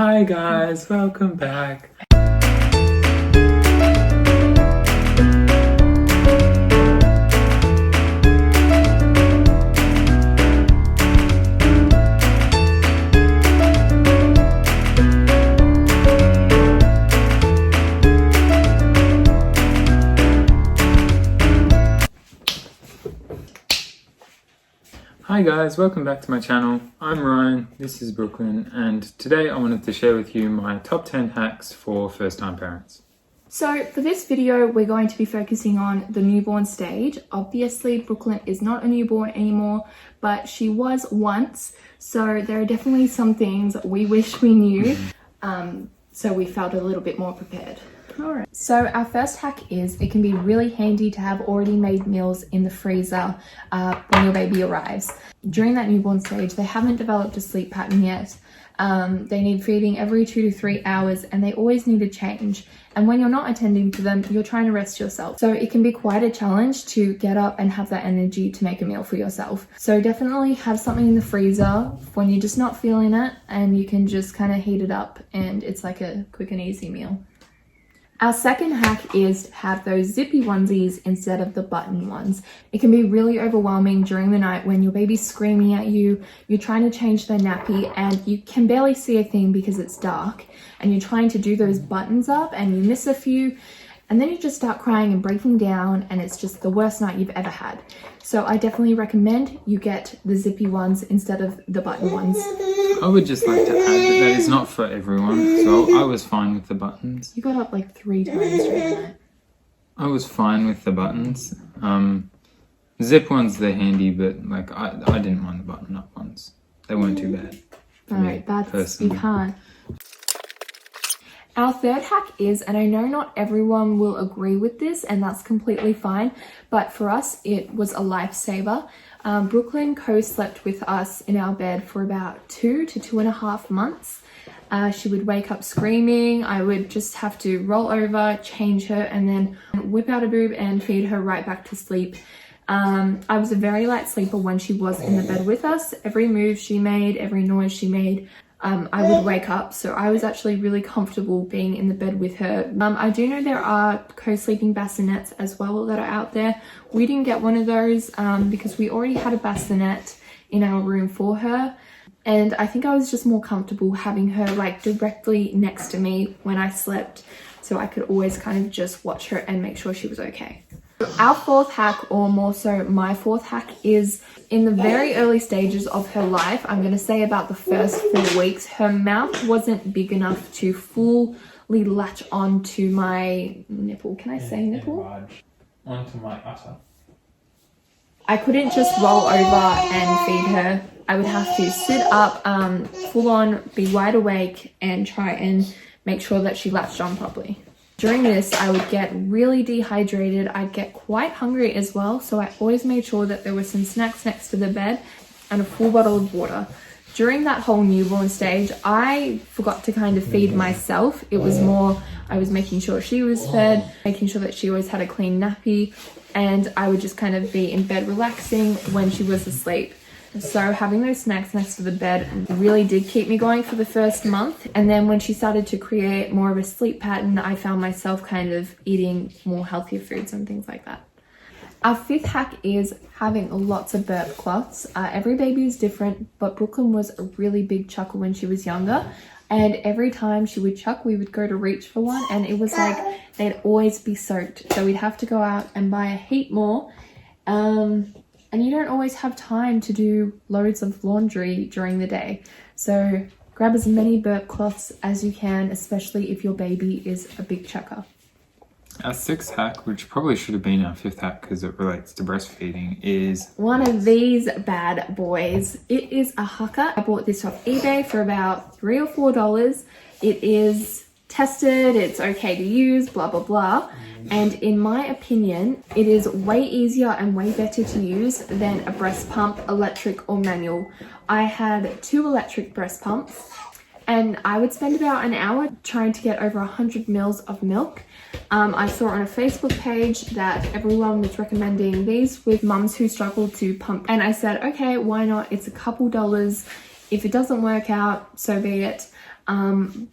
Hi guys, welcome back. Hi guys, welcome back to my channel. I'm Ryan, this is Brooklyn, and today I wanted to share with you my top 10 hacks for first-time parents. So for this video, we're going to be focusing on the newborn stage. Obviously, Brooklyn is not a newborn anymore, but she was once. So there are definitely some things we wish we knew. So we felt a little bit more prepared. Alright, so our first hack is it can be really handy to have already made meals in the freezer when your baby arrives. During that newborn stage, they haven't developed a sleep pattern yet. They need feeding every 2 to 3 hours and they always need a change. And when you're not attending to them, you're trying to rest yourself. So it can be quite a challenge to get up and have that energy to make a meal for yourself. So definitely have something in the freezer when you're just not feeling it and you can just kind of heat it up and it's like a quick and easy meal. Our second hack is to have those zippy onesies instead of the button ones. It can be really overwhelming during the night when your baby's screaming at you, you're trying to change their nappy and you can barely see a thing because it's dark and you're trying to do those buttons up and you miss a few and then you just start crying and breaking down and it's just the worst night you've ever had. So I definitely recommend you get the zippy ones instead of the button ones. I would just like to add that is not for everyone, so I was fine with the buttons. You got up like 3 times during that. I was fine with the buttons. Zip ones, they're handy, but like I didn't mind the button up ones. They weren't too bad. Alright, that's, you can't. Our third hack is, and I know not everyone will agree with this and that's completely fine, but for us it was a lifesaver. Brooklyn co-slept with us in our bed for about 2 to 2.5 months. She would wake up screaming. I would just have to roll over, change her, and then whip out a boob and feed her right back to sleep. I was a very light sleeper when she was in the bed with us. Every move she made, every noise she made, I would wake up, so I was actually really comfortable being in the bed with her. I do know there are co-sleeping bassinets as well that are out there. We didn't get one of those because we already had a bassinet in our room for her, and I think I was just more comfortable having her like directly next to me when I slept, so I could always kind of just watch her and make sure she was okay. Our fourth hack, or more so my fourth hack, is in the very early stages of her life. I'm going to say about the first 4 weeks, her mouth wasn't big enough to fully latch onto my nipple. Can I say nipple? Onto my utter. I couldn't just roll over and feed her. I would have to sit up, full on, be wide awake and try and make sure that she latched on properly. During this, I would get really dehydrated. I'd get quite hungry as well, so I always made sure that there were some snacks next to the bed and a full bottle of water. During that whole newborn stage, I forgot to kind of feed myself. It was more, I was making sure she was fed, making sure that she always had a clean nappy, and I would just kind of be in bed relaxing when she was asleep. So having those snacks next to the bed really did keep me going for the first month. And then when she started to create more of a sleep pattern, I found myself kind of eating more healthier foods and things like that. Our fifth hack is having lots of burp cloths. Every baby is different, but Brooklyn was a really big chucker when she was younger. And every time she would chuck, we would go to reach for one and it was like they'd always be soaked. So we'd have to go out and buy a heap more. And you don't always have time to do loads of laundry during the day. So grab as many burp cloths as you can, especially if your baby is a big chucker. Our sixth hack, which probably should have been our fifth hack because it relates to breastfeeding, is one of these bad boys. It is a hooker. I bought this off eBay for about $3 or $4. It is tested, it's okay to use, blah, blah, blah. And in my opinion, it is way easier and way better to use than a breast pump, electric or manual. I had 2 electric breast pumps and I would spend about an hour trying to get over 100 mils of milk. I saw on a Facebook page that everyone was recommending these with mums who struggle to pump. And I said, okay, why not? It's a couple dollars. If it doesn't work out, so be it.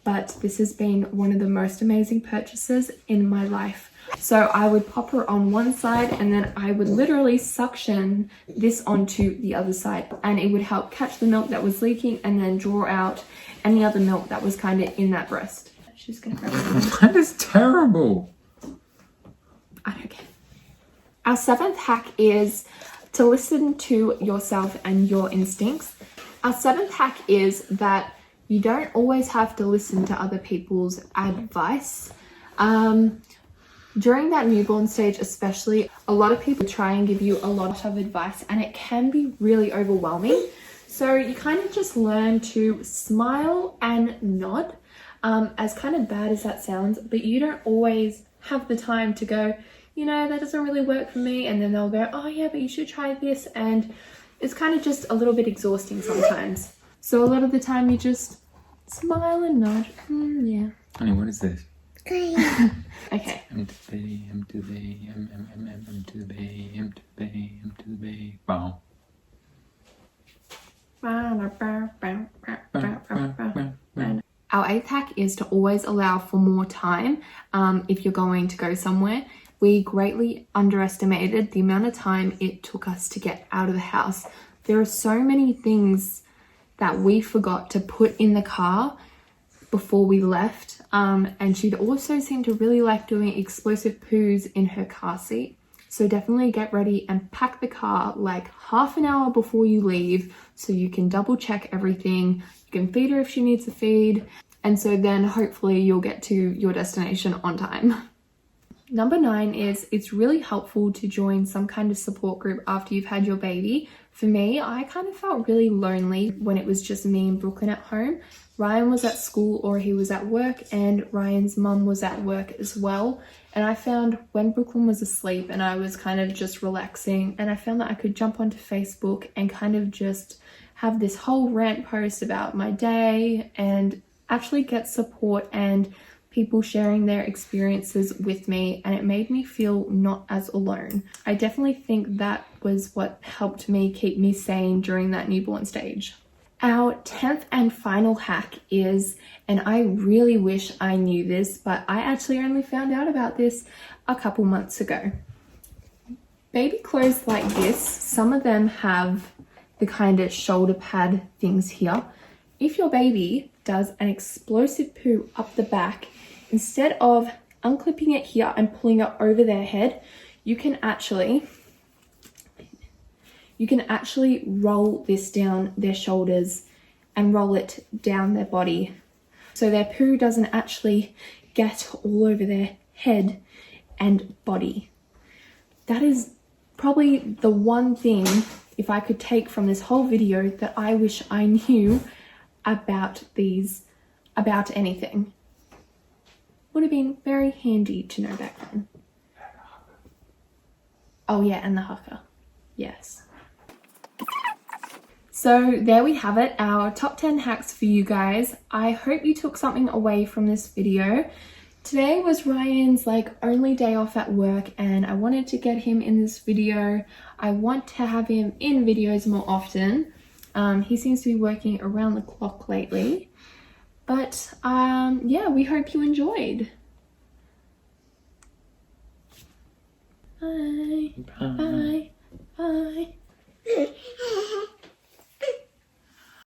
but this has been one of the most amazing purchases in my life. So I would pop her on one side and then I would literally suction this onto the other side, and it would help catch the milk that was leaking and then draw out any other milk that was kind of in that breast. She's gonna grab it. That is terrible. I don't care. Our 7th hack is to listen to yourself and your instincts. Our 7th hack is that you don't always have to listen to other people's advice. During that newborn stage especially, a lot of people try and give you a lot of advice and it can be really overwhelming. So you kind of just learn to smile and nod, as kind of bad as that sounds, but you don't always have the time to go, you know, that doesn't really work for me, and then they'll go, oh yeah, but you should try this, and it's kind of just a little bit exhausting sometimes. So a lot of the time you just smile and nod. Yeah. Honey, what is this? Okay. M to the B, M to the B, M to the B, M to the B, M to the B. Wow. Our 8th hack is to always allow for more time if you're going to go somewhere. We greatly underestimated the amount of time it took us to get out of the house. There are so many things that we forgot to put in the car before we left, and she'd also seem to really like doing explosive poos in her car seat. So definitely get ready and pack the car like half an hour before you leave so you can double check everything. You can feed her if she needs a feed, and so then hopefully you'll get to your destination on time. Number 9 is it's really helpful to join some kind of support group after you've had your baby. For me, I kind of felt really lonely when it was just me and Brooklyn at home. Ryan was at school or he was at work, and Ryan's mum was at work as well. And I found when Brooklyn was asleep and I was kind of just relaxing, and I found that I could jump onto Facebook and kind of just have this whole rant post about my day and actually get support and people sharing their experiences with me, and it made me feel not as alone. I definitely think that was what helped me keep me sane during that newborn stage. Our 10th and final hack is, and I really wish I knew this, but I actually only found out about this a couple months ago. Baby clothes like this, some of them have the kind of shoulder pad things here. If your baby does an explosive poo up the back, instead of unclipping it here and pulling it over their head, you can actually roll this down their shoulders and roll it down their body. So their poo doesn't actually get all over their head and body. That is probably the one thing, if I could take from this whole video, that I wish I knew about anything. Would have been very handy to know back then. Oh yeah, and the hooker. Yes. So there we have it, our top 10 hacks for you guys. I hope you took something away from this video. Today was Ryan's only day off at work, and I wanted to get him in this video. I want to have him in videos more often. He seems to be working around the clock lately. But yeah, we hope you enjoyed. Bye. Bye. Bye. Bye.